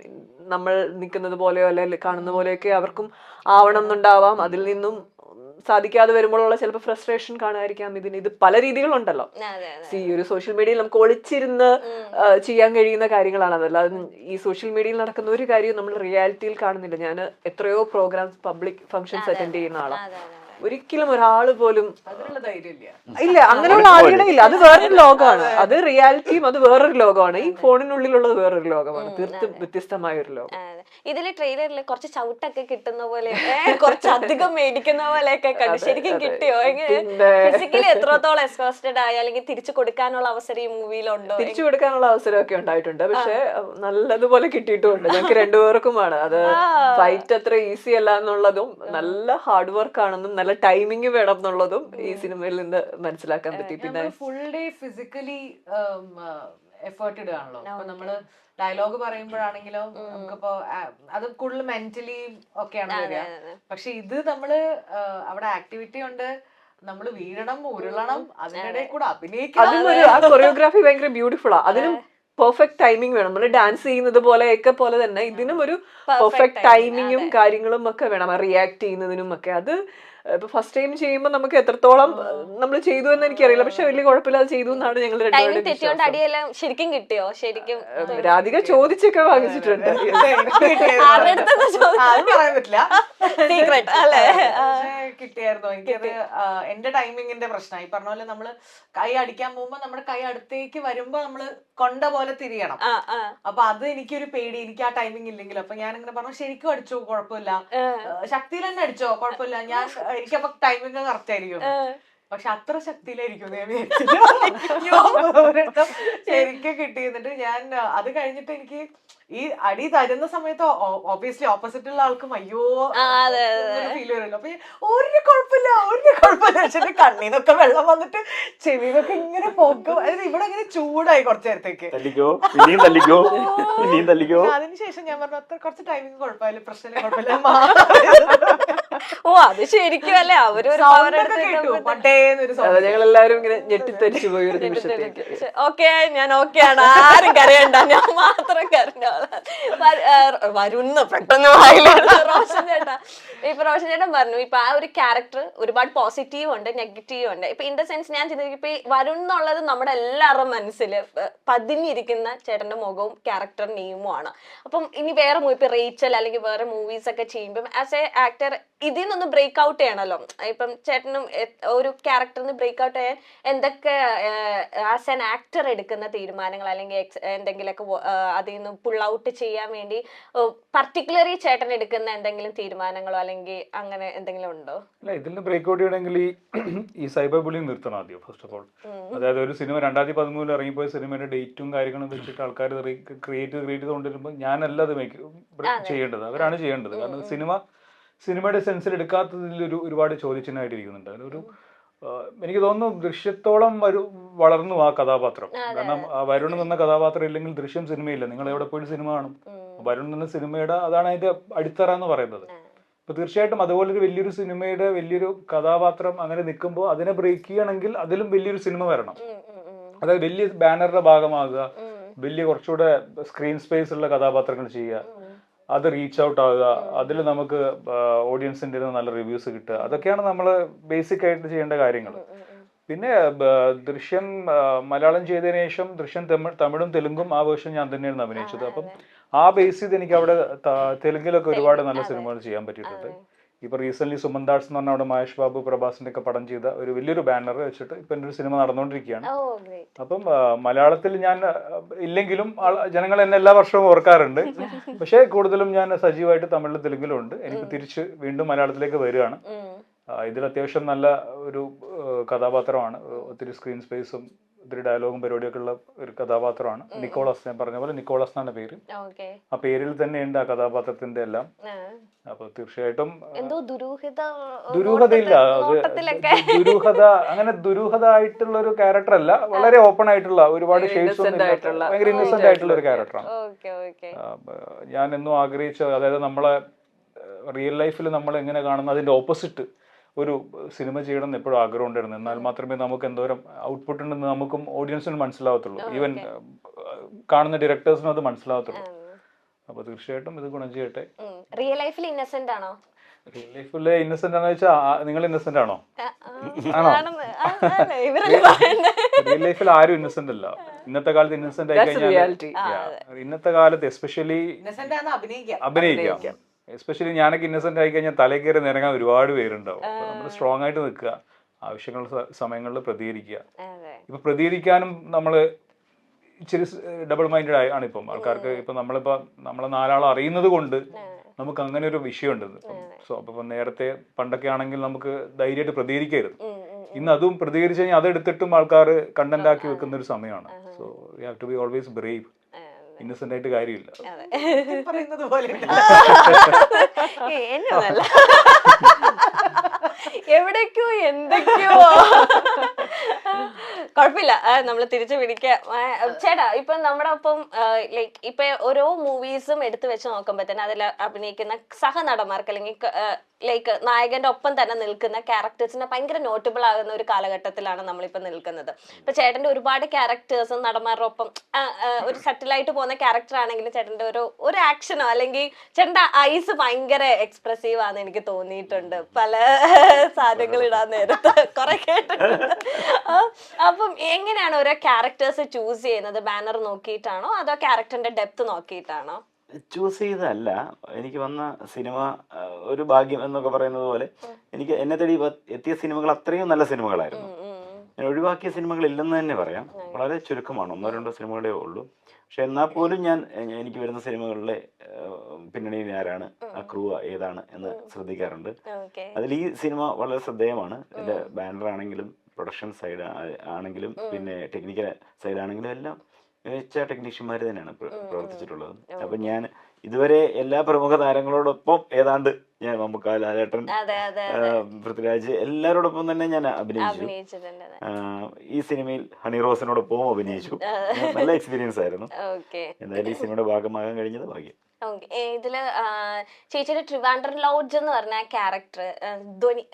നമ്മൾ നിൽക്കുന്നത് പോലെയോ അല്ലെ കാണുന്ന പോലെയൊക്കെ അവർക്കും ആവണം എന്നുണ്ടാവാം. അതിൽ നിന്നും സാധിക്കാതെ വരുമ്പോഴുള്ള ചിലപ്പോൾ ഫ്രസ്ട്രേഷൻ കാണുമായിരിക്കാം. ഇത് പല രീതികളുണ്ടല്ലോ. ഒരു സോഷ്യൽ മീഡിയയിൽ നമുക്ക് ഒളിച്ചിരുന്ന് ചെയ്യാൻ കഴിയുന്ന കാര്യങ്ങളാണ് അതല്ലാതെ ഈ സോഷ്യൽ മീഡിയയിൽ നടക്കുന്ന ഒരു കാര്യവും നമ്മൾ റിയാലിറ്റിയിൽ കാണുന്നില്ല. ഞാൻ എത്രയോ പ്രോഗ്രാംസ്, പബ്ലിക് ഫംഗ്ഷൻസ് അറ്റൻഡ് ചെയ്യുന്ന ആളാണ്. ഒരിക്കലും ഒരാള് പോലും ഇല്ല, അങ്ങനെയുള്ള ആളുകളെ ഇല്ല. അത് വേറൊരു ലോകമാണ്. അത് റിയാലിറ്റിയും അത് വേറൊരു ലോകമാണ്. ഈ ഫോണിനുള്ളിലുള്ളത് വേറൊരു ലോകമാണ്, തീർത്തും വ്യത്യസ്തമായ ഒരു ലോകം. ഇതില് ട്രെയിലറിൽ കുറച്ച് ചവിട്ടൊക്കെ കിട്ടുന്ന പോലെ, കുറച്ചധികം മേടിക്കുന്ന പോലെയൊക്കെ കണ്ടു. ശരിക്കും കിട്ടിയോ? ഫിസിക്കലി എത്രത്തോളം എക്സ്പോസ്റ്റഡ് ആയി, അല്ലെങ്കിൽ തിരിച്ചു കൊടുക്കാനുള്ള അവസരം ഈ മൂവിയിലുണ്ടോ? തിരിച്ചു കൊടുക്കാനുള്ള അവസരമൊക്കെ ഉണ്ടായിട്ടുണ്ട്, പക്ഷെ നല്ലതുപോലെ കിട്ടിയിട്ടുമുണ്ട്. ഞങ്ങൾക്ക് രണ്ടുപേർക്കുമാണ്. അത് ഫൈറ്റ് അത്ര ഈസി അല്ല എന്നുള്ളതും നല്ല ഹാർഡ് വർക്ക് ആണെന്നും നല്ല ടൈമിംഗ് വേണം എന്നുള്ളതും ഈ സിനിമയിൽ നിന്ന് മനസ്സിലാക്കാൻ പറ്റി. പിന്നെ ഫുൾ ഡേ ഫിസിക്കലി എഫേർട്ടഡ് ആണല്ലോ. അപ്പൊ നമ്മള് ഡയലോഗ് പറയുമ്പോഴാണെങ്കിലോ നമുക്കിപ്പോ അത് കൂടുതൽ മെന്റലി ഒക്കെയാണ് വരിക. പക്ഷെ ഇത് നമ്മള് അവിടെ ആക്ടിവിറ്റി ഉണ്ട്, നമ്മള് വീഴണം, ഉരുളണം, അതിനിടയിൽ കൂടെ അഭിനയിക്കണം. ആ കൊറിയോഗ്രാഫി ഭയങ്കര ബ്യൂട്ടിഫുൾ ആ. അതിനും പെർഫെക്റ്റ് ടൈമിംഗ് വേണം. നമ്മൾ ഡാൻസ് ചെയ്യുന്നത് പോലെ തന്നെ ഇതിനും ഒരു പെർഫെക്റ്റ് ടൈമിങ്ങും കാര്യങ്ങളും ഒക്കെ വേണം, റിയാക്ട് ചെയ്യുന്നതിനും ഒക്കെ. അത് ഇപ്പൊ ഫസ്റ്റ് ടൈം ചെയ്യുമ്പോൾ നമുക്ക് എത്രത്തോളം നമ്മൾ ചെയ്തു എന്ന് എനിക്കറിയില്ല, പക്ഷെ വലിയ കുഴപ്പമില്ലാതെ ചെയ്തു എന്നാണ് ഞങ്ങൾ അടിയെല്ലാം ശരിക്കും കിട്ടിയോ? ശരിക്കും രാധിക ചോദിച്ചൊക്കെ വാങ്ങിച്ചിട്ടുണ്ട്. പറയാൻ പറ്റില്ല, കിട്ടിയായിരുന്നു. എനിക്കത് എന്റെ ടൈമിങ്ങിന്റെ പ്രശ്നമായി. ഈ പറഞ്ഞ പോലെ നമ്മള് കൈ അടിക്കാൻ പോകുമ്പോ നമ്മുടെ കൈ അടുത്തേക്ക് വരുമ്പോ നമ്മള് കൊണ്ട പോലെ തിരിയണം. അപ്പൊ അത് എനിക്കൊരു പേടി, എനിക്ക് ആ ടൈമിങ് ഇല്ലെങ്കിലും. അപ്പൊ ഞാൻ ഇങ്ങനെ പറഞ്ഞു, ശരിക്കും അടിച്ചോ കുഴപ്പമില്ല, ശക്തിയിൽ തന്നെ അടിച്ചോ കുഴപ്പമില്ല, ഞാൻ എനിക്കപ്പൊ ടൈമിങ് കറക്റ്റ് ആയിരിക്കും. പക്ഷെ അത്ര ശക്തിയിലായിരിക്കും ശരിക്കും കിട്ടി. എന്നിട്ട് ഞാൻ അത് കഴിഞ്ഞിട്ട് എനിക്ക് ഈ അടി തരുന്ന സമയത്ത് ഓബിയസ്ലി ഓപ്പോസിറ്റുള്ള ആൾക്കും അയ്യോ ഫീൽ വരുമല്ലോ. അപ്പൊ ഒരു കുഴപ്പമില്ല പക്ഷെ കണ്ണീന്നൊക്കെ വെള്ളം വന്നിട്ട് ചെവിന്നൊക്കെ ഇങ്ങനെ പോകും. അതായത് ഇവിടെ ഇങ്ങനെ ചൂടായി കുറച്ചു നേരത്തേക്ക്. അതിനുശേഷം ഞാൻ പറഞ്ഞു അത്ര കുറച്ച് ടൈമിങ് കുഴപ്പമില്ല, പ്രശ്നമില്ല, കുഴപ്പമില്ല. ഓ അത് ശരിക്കും അല്ലേ, അവരൊരു കേട്ടു. എന്നൊരു ഞങ്ങൾ എല്ലാവരും ഇങ്ങനെ ഞെട്ടിത്തരിച്ചു പോയി ഒരു നിമിഷത്തേക്ക്. ഓക്കെ, ഞാൻ ഓക്കെയാണ്, ആരും കരയണ്ട, ഞാൻ മാത്രം കരഞ്ഞോളാം. വരുന്നു പെട്ടെന്ന് റോഷൻ ചേട്ടാ. ഇപ്പൊ റോഷൻ ചേട്ടൻ പറഞ്ഞു ഇപ്പൊ ആ ഒരു ക്യാരക്ടർ ഒരുപാട് പോസിറ്റീവ് ഉണ്ട്, നെഗറ്റീവ് ഉണ്ട്. ഇപ്പൊ ഇൻ ദ സെൻസ് ഞാൻ ചിന്തിക്കും ഇപ്പൊ വരുൺ എന്നുള്ളത് നമ്മുടെ എല്ലാവരുടെ മനസ്സിൽ പതിഞ്ഞിരിക്കുന്ന ചേട്ടന്റെ മുഖവും ക്യാരക്ടർ നെയിമും ആണ്. അപ്പം ഇനി വേറെ മൂവി ഇപ്പൊ റേച്ചൽ അല്ലെങ്കിൽ വേറെ മൂവീസ് ഒക്കെ ചെയ്യുമ്പോൾ ആസ് എ ആക്ടർ ഇതിൽ നിന്നൊന്ന് ബ്രേക്ക് ഔട്ട് ചെയ്യണമല്ലോ. ഇപ്പം ചേട്ടനും ഒരു ക്യാരക്ടറിന് ബ്രേക്ക് ഔട്ട് ചെയ്യാൻ എന്തൊക്കെ ആസ് ആൻ ആക്ടർ എടുക്കുന്ന തീരുമാനങ്ങൾ അല്ലെങ്കിൽ എന്തെങ്കിലുമൊക്കെ അതിൽ നിന്ന് പുൾ ഔട്ട് ചെയ്യാൻ വേണ്ടി പർട്ടിക്കുലറി ചേട്ടൻ എടുക്കുന്ന എന്തെങ്കിലും തീരുമാനങ്ങളോ അല്ലെങ്കിൽ അങ്ങനെ എന്തെങ്കിലും ഉണ്ടോ? അല്ല, ഇതിൽ നിന്ന് ബ്രേക്ക് ഔട്ട് ചെയ്യണമെങ്കിൽ ഈ സൈബർ ബുള്ളിങ് നിർത്തണം ആദ്യം, ഫസ്റ്റ് ഓഫ് ഓൾ. അതായത് ഒരു സിനിമ 2013 ഇറങ്ങിപ്പോയ സിനിമയുടെ ഡേറ്റും കാര്യങ്ങളും വെച്ചിട്ട് ആൾക്കാർ ക്രിയേറ്റ് ചെയ്ത് കൊണ്ടുവരുമ്പോൾ ഞാനല്ല അത് ചെയ്യേണ്ടത്, അവരാണ് ചെയ്യേണ്ടത്. കാരണം സിനിമയുടെ സെൻസിൽ എടുക്കാത്തതിൽ ഒരുപാട് ചോദ്യചിഹ്നമായിട്ടിരിക്കുന്നുണ്ട്. അതിലൊരു എനിക്ക് തോന്നുന്നു ദൃശ്യത്തോളം വളർന്നു ആ കഥാപാത്രം. കാരണം വരുൺ എന്ന കഥാപാത്രം ഇല്ലെങ്കിൽ ദൃശ്യം സിനിമയില്ല. നിങ്ങൾ എവിടെ പോയിട്ട് സിനിമ കാണും? വരുൺ എന്ന സിനിമയുടെ അതാണ് അതിന്റെ അടിത്തറ എന്ന് പറയുന്നത്. അപ്പൊ തീർച്ചയായിട്ടും അതുപോലൊരു വലിയൊരു സിനിമയുടെ വലിയൊരു കഥാപാത്രം അങ്ങനെ നിൽക്കുമ്പോൾ അതിനെ ബ്രേക്ക് ചെയ്യണമെങ്കിൽ അതിലും വലിയൊരു സിനിമ വരണം. അതായത് വലിയ ബാനറുടെ ഭാഗമാകുക, വലിയ കുറച്ചുകൂടെ സ്ക്രീൻ സ്പേസ് ഉള്ള കഥാപാത്രങ്ങൾ ചെയ്യുക, അത് റീച്ച് ഔട്ട് ആവുക, അതിൽ നമുക്ക് ഓഡിയൻസിൻ്റെ നല്ല റിവ്യൂസ് കിട്ടുക, അതൊക്കെയാണ് നമ്മൾ ബേസിക് ആയിട്ട് ചെയ്യേണ്ട കാര്യങ്ങൾ. പിന്നെ ദൃശ്യം മലയാളം ചെയ്തതിനു ശേഷം ദൃശ്യം തമിഴും തെലുങ്കും ആ വേർഷൻ ഞാൻ തന്നെയാണ് അഭിനയിച്ചത്. അപ്പം ആ ബേസ് ചെയ്ത് എനിക്ക് അവിടെ തെലുങ്കിലൊക്കെ ഒരുപാട് നല്ല സിനിമകൾ ചെയ്യാൻ പറ്റിയിട്ടുണ്ട്. ഇപ്പൊ റീസെന്റ് സുമന്താസ് എന്ന് പറഞ്ഞ അവിടെ മഹേഷ് ബാബു പ്രഭാസിന്റെ ഒക്കെ പടം ചെയ്ത ഒരു വലിയൊരു ബാനർ വെച്ചിട്ട് ഇപ്പൊ എൻ്റെ ഒരു സിനിമ നടന്നുകൊണ്ടിരിക്കുകയാണ്. അപ്പം മലയാളത്തിൽ ഞാൻ ഇല്ലെങ്കിലും ജനങ്ങൾ എന്നെ എല്ലാ വർഷവും ഓർക്കാറുണ്ട്. പക്ഷേ കൂടുതലും ഞാൻ സജീവമായിട്ട് തമിഴിലും തെലുങ്കിലും ഉണ്ട്. എനിക്ക് തിരിച്ച് വീണ്ടും മലയാളത്തിലേക്ക് വരികയാണ്. ഇതിൽ അത്യാവശ്യം നല്ല ഒരു കഥാപാത്രമാണ്. ഒത്തിരി സ്ക്രീൻ സ്പേസും ഒത്തിരി ഡയലോഗും പരിപാടിയൊക്കെ ഉള്ള ഒരു കഥാപാത്രമാണ്. നിക്കോളസ്, ഞാൻ പറഞ്ഞ പോലെ നിക്കോളസ് എന്നാണ് പേര്. ആ പേരിൽ തന്നെയുണ്ട് ആ കഥാപാത്രത്തിന്റെ എല്ലാം. അപ്പൊ തീർച്ചയായിട്ടും ദുരൂഹതയില്ല, അങ്ങനെ ദുരൂഹത ആയിട്ടുള്ള ഒരു ക്യാരക്ടർ അല്ല. വളരെ ഓപ്പൺ ആയിട്ടുള്ള ഒരുപാട് ഷെയ്ഡ്സ് ഭയങ്കര ഇന്നസെന്റ് ആയിട്ടുള്ള ഒരു ക്യാരക്ടറാണ്. ഞാൻ എന്നും ആഗ്രഹിച്ച, അതായത് നമ്മളെ റിയൽ ലൈഫിൽ നമ്മൾ എങ്ങനെ കാണുന്ന അതിന്റെ ഓപ്പോസിറ്റ് ഒരു സിനിമ ചെയ്യണം എന്ന് എപ്പോഴും ആഗ്രഹം ഉണ്ടായിരുന്നു. എന്നാൽ മാത്രമേ നമുക്ക് എന്തോരം ഔട്ട്പുട്ട് ഉണ്ടെന്ന് നമുക്കും ഓഡിയൻസിനും മനസ്സിലാവത്തുള്ളൂ. ഈവൻ കാണുന്ന ഡയറക്ടേഴ്സിനും അത് മനസ്സിലാവത്തുള്ളൂ. അപ്പൊ തീർച്ചയായിട്ടും ഇത് ഗുണം ചെയ്യട്ടെ. റിയൽ ലൈഫിൽ ഇന്നസെന്റ് ആണോ? റിയൽ ലൈഫില് ഇന്നസെന്റ് ആണോ ചോദിച്ചാൽ നിങ്ങൾ ഇന്നസെന്റ് ആണോ? ആണോ? റിയൽ ലൈഫിൽ ആരും ഇന്നസെന്റ് അല്ല. ഇന്നത്തെ കാലത്ത് ഇന്നസെന്റ് ആയി കഴിഞ്ഞാൽ, ഇന്നത്തെ കാലത്ത് എസ്പെഷ്യലി അഭിനയിക്കാം. എസ്പെഷ്യലി ഞാനൊക്കെ ഇന്നസെന്റ് ആയി കഴിഞ്ഞാൽ തലയിൽ കയറി നിരങ്ങാൻ ഒരുപാട് പേരുണ്ടാവും. നമ്മൾ സ്ട്രോങ് ആയിട്ട് നിൽക്കുക, ആവശ്യങ്ങളുടെ സമയങ്ങളിൽ പ്രതികരിക്കുക. ഇപ്പൊ പ്രതികരിക്കാനും നമ്മള് ഇച്ചിരി ഡബിൾ മൈൻഡഡ് ആണ് ഇപ്പം ആൾക്കാർക്ക്. ഇപ്പൊ നമ്മളെ നാലാൾ അറിയുന്നത് കൊണ്ട് നമുക്ക് അങ്ങനെ ഒരു വിഷയമുണ്ട്. സോ അപ്പൊ നേരത്തെ പണ്ടൊക്കെ ആണെങ്കിൽ നമുക്ക് ധൈര്യമായിട്ട് പ്രതികരിക്കായിരുന്നു. ഇന്ന് അതും പ്രതികരിച്ചു കഴിഞ്ഞാൽ അതെടുത്തിട്ടും ആൾക്കാർ കണ്ടന്റ് ആക്കി വെക്കുന്ന ഒരു സമയമാണ്. So you have to be always brave. Innocent ആയിട്ട് കാര്യമില്ല. എവിടേക്കോ എന്തൊക്കെയോ കുഴപ്പമില്ല, നമ്മള് തിരിച്ചു പിടിക്കാം. ചേട്ടാ, ഇപ്പൊ നമ്മുടെ ഒപ്പം ലൈക്ക് ഇപ്പൊ ഓരോ മൂവീസും എടുത്തു വെച്ച് നോക്കുമ്പോ തന്നെ അതിൽ അഭിനയിക്കുന്ന സഹനടന്മാർക്ക് അല്ലെങ്കിൽ ലൈക്ക് നായകന്റെ ഒപ്പം തന്നെ നിൽക്കുന്ന ക്യാരക്ടേഴ്സിനെ ഭയങ്കര നോട്ടബിൾ ആകുന്ന ഒരു കാലഘട്ടത്തിലാണ് നമ്മളിപ്പോ നിൽക്കുന്നത്. ഇപ്പൊ ചേട്ടന്റെ ഒരുപാട് ക്യാരക്ടേഴ്സും നടന്മാരുടെ ഒപ്പം ഒരു സെറ്റിലായിട്ട് പോകുന്ന ക്യാരക്ടർ ആണെങ്കിലും ചേട്ടന്റെ ഒരു ആക്ഷനോ അല്ലെങ്കിൽ ചേട്ടന്റെ ഐസ് ഭയങ്കര എക്സ്പ്രസീവ് ആണെന്ന് എനിക്ക് തോന്നിയിട്ടുണ്ട് പല സാധനങ്ങൾ ഇടാൻ നേരത്ത് കുറെ കേട്ടിട്ടുണ്ട്. അപ്പം എങ്ങനെയാണ് ഓരോ ക്യാരക്ടേഴ്സ് ചൂസ് ചെയ്യുന്നത്? ബാനർ നോക്കിയിട്ടാണോ അതോ ക്യാരക്ടറിന്റെ ഡെപ്ത് നോക്കിയിട്ടാണോ? ചൂസ് ചെയ്തല്ല, എനിക്ക് വന്ന സിനിമ ഒരു ഭാഗ്യം എന്നൊക്കെ പറയുന്നത് പോലെ എനിക്ക് എന്നെ തേടി എത്തിയ സിനിമകൾ അത്രയും നല്ല സിനിമകളായിരുന്നു. ഞാൻ ഒഴിവാക്കിയ സിനിമകൾ ഇല്ലെന്ന് തന്നെ പറയാം. വളരെ ചുരുക്കമാണ്, 1-2 സിനിമകളേ ഉള്ളൂ. പക്ഷെ എന്നാൽ പോലും എനിക്ക് വരുന്ന സിനിമകളിലെ പിന്നണിയിൽ ആരാണ്, ആ ക്രൂ ഏതാണ് എന്ന് ശ്രദ്ധിക്കാറുണ്ട്. അതിൽ ഈ സിനിമ വളരെ ശ്രദ്ധേയമാണ്. ഇതിന്റെ ബാനർ ആണെങ്കിലും പ്രൊഡക്ഷൻ സൈഡ് ആണെങ്കിലും പിന്നെ ടെക്നിക്കൽ സൈഡ് ആണെങ്കിലും എല്ലാം മികച്ച ടെക്നീഷ്യന്മാർ തന്നെയാണ് പ്രവർത്തിച്ചിട്ടുള്ളത്. അപ്പം ഞാൻ ഇതുവരെ എല്ലാ പ്രമുഖ താരങ്ങളോടൊപ്പം ഏതാണ്ട് ഞാൻ മമ്മൂക്ക, ലാലേട്ടൻ, അതെ അതെ പൃഥ്വിരാജ് എല്ലാവരോടൊപ്പം തന്നെ ഞാൻ അഭിനയിച്ചു. അഭിനയിച്ചിട്ടുണ്ട്. ഈ സിനിമയിൽ ഹണി റോസിനോടൊപ്പം അഭിനയിച്ചു. നല്ല എക്സ്പീരിയൻസ് ആയിരുന്നു. ഓക്കെ. എന്തായാലും ഈ സിനിമയുടെ ഭാഗമാകാൻ കഴിഞ്ഞത് ഭാഗ്യം. ഇതില് ചേച്ചിയുടെ ട്രിവാൻഡ്രം ലോഡ്ജ് എന്ന് പറഞ്ഞ ക്യാരക്ടർ ധ്വനി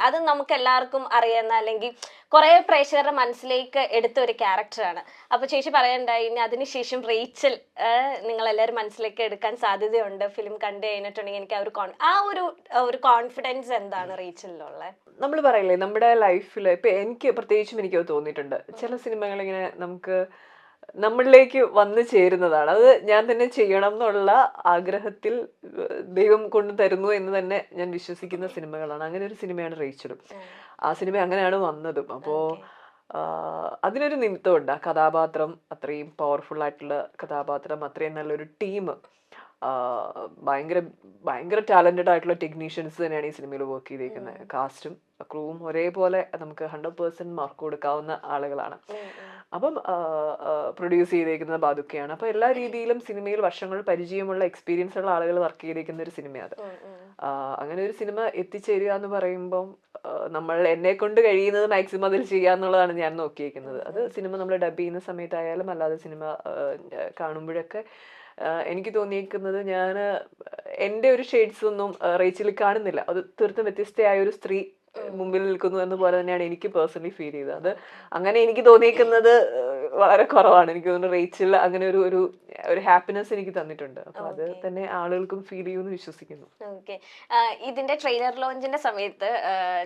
അത് നമുക്ക് എല്ലാവർക്കും അറിയുന്ന അല്ലെങ്കിൽ കുറെ പ്രേക്ഷകരുടെ മനസ്സിലേക്ക് എടുത്ത ഒരു ക്യാരക്ടറാണ്. അപ്പൊ ചേച്ചി പറയണ്ടായി ഇനി അതിനുശേഷം റേച്ചൽ നിങ്ങൾ എല്ലാവരും മനസ്സിലേക്ക് എടുക്കാൻ സാധ്യതയുണ്ട് ഫിലിം കണ്ടു കഴിഞ്ഞിട്ടുണ്ടെങ്കിൽ. എനിക്ക് ആ ഒരു കോൺഫിഡൻസ് എന്താണ് റേച്ചലിലുള്ള? നമ്മൾ പറയില്ലേ നമ്മുടെ ലൈഫിൽ ഇപ്പൊ എനിക്ക് പ്രത്യേകിച്ചും എനിക്ക് തോന്നിയിട്ടുണ്ട് ചില സിനിമകൾ ഇങ്ങനെ നമുക്ക് നമ്മളിലേക്ക് വന്നു ചേരുന്നതാണ്. അത് ഞാൻ തന്നെ ചെയ്യണം എന്നുള്ള ആഗ്രഹത്തിൽ ദൈവം കൊണ്ട് തരുന്നു എന്ന് തന്നെ ഞാൻ വിശ്വസിക്കുന്ന സിനിമകളാണ്. അങ്ങനെ ഒരു സിനിമയാണ് റേച്ചലും. ആ സിനിമ അങ്ങനെയാണ് വന്നതും. അപ്പോൾ അതിനൊരു നിമിത്തമുണ്ട്. ആ കഥാപാത്രം അത്രയും പവർഫുൾ ആയിട്ടുള്ള കഥാപാത്രം, അത്രയും നല്ലൊരു ടീം, ഭയങ്കര ടാലന്റഡ് ആയിട്ടുള്ള ടെക്നീഷ്യൻസ് തന്നെയാണ് ഈ സിനിമയിൽ വർക്ക് ചെയ്തിരിക്കുന്നത്. കാസ്റ്റും ക്രൂവും ഒരേപോലെ നമുക്ക് 100% മാർക്ക് കൊടുക്കാവുന്ന ആളുകളാണ്. അപ്പം പ്രൊഡ്യൂസ് ചെയ്തേക്കുന്നത് ബാദുക്കയാണ്. അപ്പൊ എല്ലാ രീതിയിലും സിനിമയിൽ വർഷങ്ങൾ പരിചയമുള്ള എക്സ്പീരിയൻസ് ഉള്ള ആളുകൾ വർക്ക് ചെയ്തേക്കുന്ന ഒരു സിനിമയാണ്. അങ്ങനെ ഒരു സിനിമ എത്തിച്ചേരുക എന്ന് പറയുമ്പം നമ്മൾ എന്നെ കൊണ്ട് കഴിയുന്നത് മാക്സിമം അതിൽ ചെയ്യാന്നുള്ളതാണ് ഞാൻ നോക്കിയിരിക്കുന്നത്. അത് സിനിമ നമ്മൾ ഡബ് ചെയ്യുന്ന സമയത്തായാലും അല്ലാതെ സിനിമ കാണുമ്പോഴൊക്കെ എനിക്ക് തോന്നിയിരിക്കുന്നത് ഞാൻ എൻ്റെ ഒരു ഷെയ്ഡ്സ് ഒന്നും റേച്ചലിൽ കാണുന്നില്ല. അത് തീർത്തും വ്യത്യസ്തയായ ഒരു സ്ത്രീ മുമ്പിൽ നിൽക്കുന്നു എന്ന് പോലെ തന്നെയാണ് എനിക്ക് പേഴ്സണലി ഫീൽ ചെയ്തത്. അത് അങ്ങനെ എനിക്ക് തോന്നിയിരിക്കുന്നത് വളരെ കുറവാണ്. എനിക്ക് തോന്നുന്നു റേച്ചൽ അങ്ങനെ ഒരു ഹാപ്പിനെസ് എനിക്ക് തന്നിട്ടുണ്ട്. അപ്പൊ അത് തന്നെ ആളുകൾക്കും ഫീൽ ചെയ്യുമെന്ന് വിശ്വസിക്കുന്നു. ഓക്കെ. ഇതിന്റെ ട്രെയിലർ ലോഞ്ചിന്റെ സമയത്ത്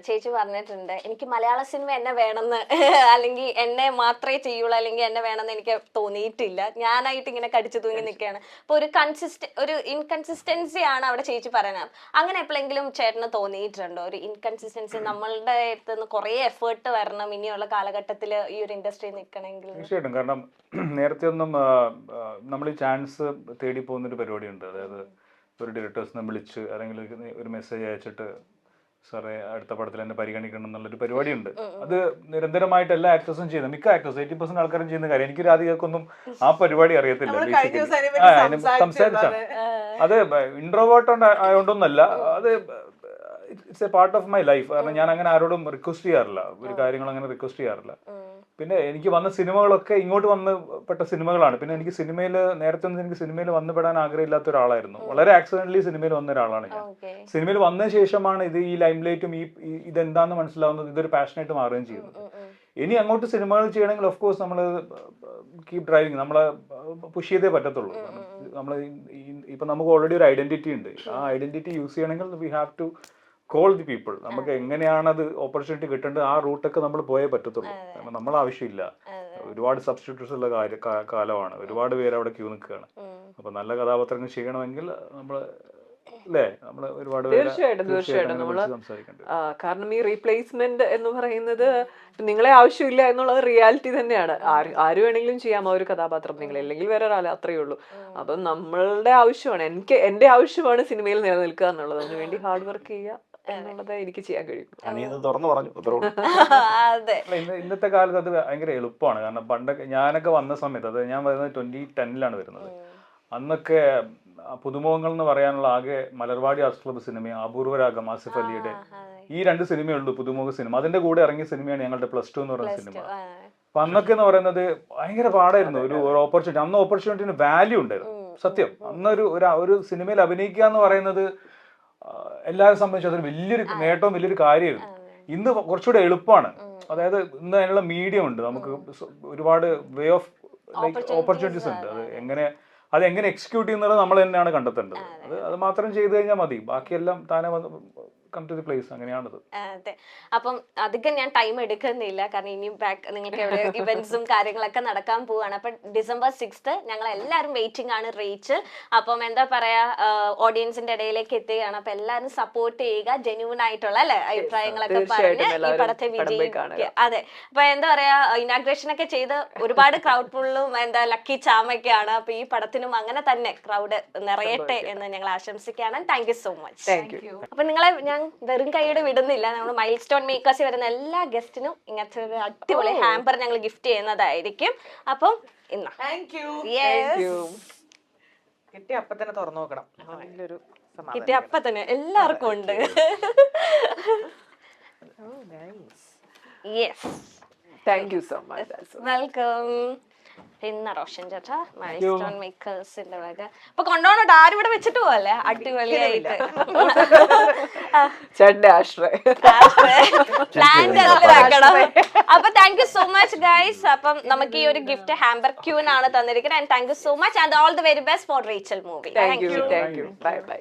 ചേച്ചി പറഞ്ഞിട്ടുണ്ട് എനിക്ക് മലയാള സിനിമ എന്നെ വേണമെന്ന് അല്ലെങ്കിൽ എന്നെ മാത്രമേ ചെയ്യുള്ളൂ അല്ലെങ്കിൽ എന്നെ വേണമെന്ന് എനിക്ക് തോന്നിയിട്ടില്ല, ഞാനായിട്ട് ഇങ്ങനെ കടിച്ചു തൂങ്ങി നിൽക്കുകയാണ്. അപ്പൊ ഒരു ഇൻകൺസിസ്റ്റൻസി ആണ് അവിടെ ചേച്ചി പറയുന്നത്. അങ്ങനെ എപ്പോഴെങ്കിലും ചേട്ടന് തോന്നിയിട്ടുണ്ടോ ഒരു ഇൻകൺസിസ്റ്റൻസി നമ്മളുടെ അടുത്ത് കുറെ എഫേർട്ട് വരണം ഇനിയുള്ള കാലഘട്ടത്തിൽ ഈ ഒരു ഇൻഡസ്ട്രി നിൽക്കണമെങ്കിൽ? തീർച്ചയായിട്ടും. കാരണം നേരത്തെ ഒന്നും നമ്മൾ ഈ ചാൻസ് തേടി പോകുന്നൊരു പരിപാടിയുണ്ട്. അതായത് ഒരു ഡയറക്ടേഴ്സിനെ വിളിച്ച് അല്ലെങ്കിൽ ഒരു മെസ്സേജ് അയച്ചിട്ട് സാറേ അടുത്ത പടത്തിൽ എന്നെ പരിഗണിക്കണം എന്നുള്ളൊരു പരിപാടിയുണ്ട്. അത് നിരന്തരമായിട്ട് എല്ലാ ആക്ടേഴ്സും ചെയ്യുന്നത്, മിക്ക ആക്ടേഴ്സ് 80% ആൾക്കാരും ചെയ്യുന്ന കാര്യം. എനിക്ക് രാധികക്കൊന്നും ആ പരിപാടി അറിയത്തില്ല. സംസാരിച്ചാണ് അത് ഇൻട്രോവേർട്ട് ആയതുകൊണ്ടൊന്നല്ല, അത് it's A part of my life. കാരണം ഞാൻ അങ്ങനെ ആരോടും റിക്വസ്റ്റ് ചെയ്യാറില്ല, ഒരു കാര്യങ്ങൾ അങ്ങനെ റിക്വസ്റ്റ് ചെയ്യാറില്ല. പിന്നെ എനിക്ക് വന്ന സിനിമകളൊക്കെ ഇങ്ങോട്ട് വന്ന് പെട്ട സിനിമകളാണ്. പിന്നെ എനിക്ക് നേരത്തെ ഒന്നും എനിക്ക് സിനിമയിൽ വന്നുപെടാൻ ആഗ്രഹമില്ലാത്ത ഒരാളായിരുന്നു. വളരെ ആക്സിഡന്റലി സിനിമയിൽ വന്ന ഒരാളാണ് ഞാൻ. സിനിമയിൽ വന്ന ശേഷമാണ് ഇത് ഈ ലൈം ലൈറ്റും ഇതെന്താന്ന് മനസ്സിലാവുന്നത്, ഇതൊരു പാഷനായിട്ട് മാറുകയും ചെയ്യുന്നത്. ഇനി അങ്ങോട്ട് സിനിമകൾ ചെയ്യണമെങ്കിൽ ഓഫ് കോഴ്സ് നമ്മൾ കീപ് ഡ്രൈവിങ്, നമ്മളെ പുഷ് ചെയ്തേ പറ്റത്തുള്ളൂ. നമ്മൾ ഇപ്പൊ നമുക്ക് ഓൾറെഡി ഒരു ഐഡന്റിറ്റി ഉണ്ട്. ആ ഐഡന്റിറ്റി യൂസ് ചെയ്യണമെങ്കിൽ we have to call the people. നമുക്ക് എങ്ങനെയാണ് അത് ഓപ്പർച്യൂണിറ്റി കിട്ടേണ്ടത് ആ റൂട്ടൊക്കെ നമ്മൾ പോയേ പറ്റത്തുള്ളൂ. കാരണം നമ്മൾ ആവശ്യമില്ല. ഒരുപാട് സബ്സ്റ്റിറ്റ്യൂട്ട്സ് ഉള്ള കാലമാണ്. ഒരുപാട് പേര് അവിടെ ക്യൂ നിൽക്കുകയാണ്. അപ്പൊ നല്ല കഥാപാത്രങ്ങൾ ചെയ്യണമെങ്കിൽ നമ്മൾ തീർച്ചയായിട്ടും നമ്മള് കാരണം ഈ റീപ്ലേസ്മെന്റ് എന്ന് പറയുന്നത് നിങ്ങളെ ആവശ്യമില്ല എന്നുള്ളത് റിയാലിറ്റി തന്നെയാണ്. ആര് വേണമെങ്കിലും ചെയ്യാം ആ ഒരു കഥാപാത്രം, നിങ്ങൾ അല്ലെങ്കിൽ വേറെ ഒരാൾ, അത്രയേ ഉള്ളൂ. അപ്പം നമ്മളുടെ ആവശ്യമാണ്, എന്റെ ആവശ്യമാണ് സിനിമയിൽ നിലനിൽക്കുക എന്നുള്ളത്. അതിനുവേണ്ടി ഹാർഡ് വർക്ക് ചെയ്യുക എന്നുള്ളത് എനിക്ക് ചെയ്യാൻ കഴിയും. തുറന്നു പറഞ്ഞു. ഇന്നത്തെ കാലത്ത് അത് ഭയങ്കര എളുപ്പമാണ്. കാരണം പണ്ടൊക്കെ ഞാനൊക്കെ വന്ന സമയത്ത്, അത് ഞാൻ വരുന്നത് 2010 വരുന്നത്. അന്നൊക്കെ പുതുമുഖങ്ങൾ എന്ന് പറയാനുള്ള ആകെ മലർവാടി ആർട്സ് ക്ലബ്ബ് സിനിമയും അപൂർവരാഗം ആസിഫ് അലിയുടെ ഈ 2 സിനിമയുള്ളൂ പുതുമുഖ സിനിമ. അതിന്റെ കൂടെ ഇറങ്ങിയ സിനിമയാണ് ഞങ്ങളുടെ +2 എന്ന് പറയുന്ന സിനിമ. അപ്പൊ അന്നൊക്കെ എന്ന് പറയുന്നത് ഭയങ്കര പാടായിരുന്നു. ഒരു ഓപ്പർച്യൂണിറ്റി, അന്ന് ഓപ്പർച്യൂണിറ്റിന് വാല്യൂ ഉണ്ടായിരുന്നു. സത്യം, അന്നൊരു സിനിമയിൽ അഭിനയിക്കുക എന്ന് പറയുന്നത് എല്ലാവരും സംബന്ധിച്ച് അതൊരു വലിയൊരു നേട്ടവും വലിയൊരു കാര്യമായിരുന്നു. ഇന്ന് കുറച്ചുകൂടെ എളുപ്പമാണ്. അതായത് ഇന്ന് അതിനുള്ള മീഡിയം ഉണ്ട്, നമുക്ക് ഒരുപാട് വേ ഓഫ് ഓപ്പർച്യൂണിറ്റീസ് ഉണ്ട്. അതെങ്ങനെ എക്സിക്യൂട്ട് ചെയ്യുന്നത് നമ്മൾ തന്നെയാണ് കണ്ടെത്തേണ്ടത്. അത് മാത്രം ചെയ്തു കഴിഞ്ഞാൽ മതി, ബാക്കിയെല്ലാം താനെ കം ടു ദി പ്ലേസ്. അങ്ങനെയാണത്. അതെ. അപ്പം അധികം ഞാൻ ടൈം എടുക്കുന്നില്ല, കാരണം ഇനി നിങ്ങൾക്ക് എവിടെ ഇവന്റ്സും കാര്യങ്ങളൊക്കെ നടക്കാൻ പോവാണ്. അപ്പൊ December 6th ഞങ്ങൾ എല്ലാവരും വെയിറ്റിംഗ് ആണ് റേച്ചൽ. അപ്പം എന്താ പറയാ, ഓഡിയൻസിന്റെ ഇടയിലേക്ക് എത്തുകയാണ്. അപ്പൊ എല്ലാവരും സപ്പോർട്ട് ചെയ്യുക, ജെന്യൂൻ ആയിട്ടുള്ള അഭിപ്രായങ്ങളൊക്കെ പറഞ്ഞ് ഈ പടത്തെ വിജയിക്കുക. അതെ. അപ്പൊ എന്താ പറയാ, ഇനാഗ്രേഷൻ ഒക്കെ ചെയ്ത് ഒരുപാട് ക്രൗഡ് ഫുള്ളും ലക്കി ചാമൊക്കെയാണ്. അപ്പൊ ഈ പടത്തിനും അങ്ങനെ തന്നെ ക്രൗഡ് നിറയട്ടെ എന്ന് ഞങ്ങൾ ആശംസിക്കുകയാണ്. Thank you so much. അപ്പൊ നിങ്ങളെ ഞാൻ വെറും കൈയോടെ വിടുന്നില്ല. നമ്മൾ മൈൽ സ്റ്റോൺ മേക്കേഴ്സ് വരുന്ന എല്ലാ ഗസ്റ്റിനും ഇങ്ങനത്തെ ഒരു അടിപൊളി ഹാമ്പർ ഞങ്ങൾ ഗിഫ്റ്റ് ചെയ്യുന്നതായിരിക്കും. അപ്പം ഇന്ന കിട്ടിയ അപ്പൊ തന്നെ തുറന്നു നോക്കണം. നല്ലൊരു കിട്ടിയ അപ്പൊ തന്നെ എല്ലാവർക്കും ഉണ്ട്. Yes, thank you so much. Welcome. പിന്നെ റോഷൻ ചേട്ടാ മൈൽസ്റ്റോൺ മേക്കേഴ്സിന്റെ വക അപ്പൊ കൊണ്ടുപോകണോട്ടോ, ആരും ഇവിടെ വെച്ചിട്ട് പോവല്ലേ, അടിപൊളിയായിട്ട് ചേട്ടന്റെ ആശ്രയ പ്ലാന്റ് വെക്കണം. അപ്പൊ thank you so much guys. അപ്പം നമുക്ക് ഈ ഒരു ഗിഫ്റ്റ് ഹാമ്പർ ക്യൂൻ ആണ് തന്നിരിക്കുന്നത്. And thank you so much and all the very best for Rachel movie. Thank you. Bye bye.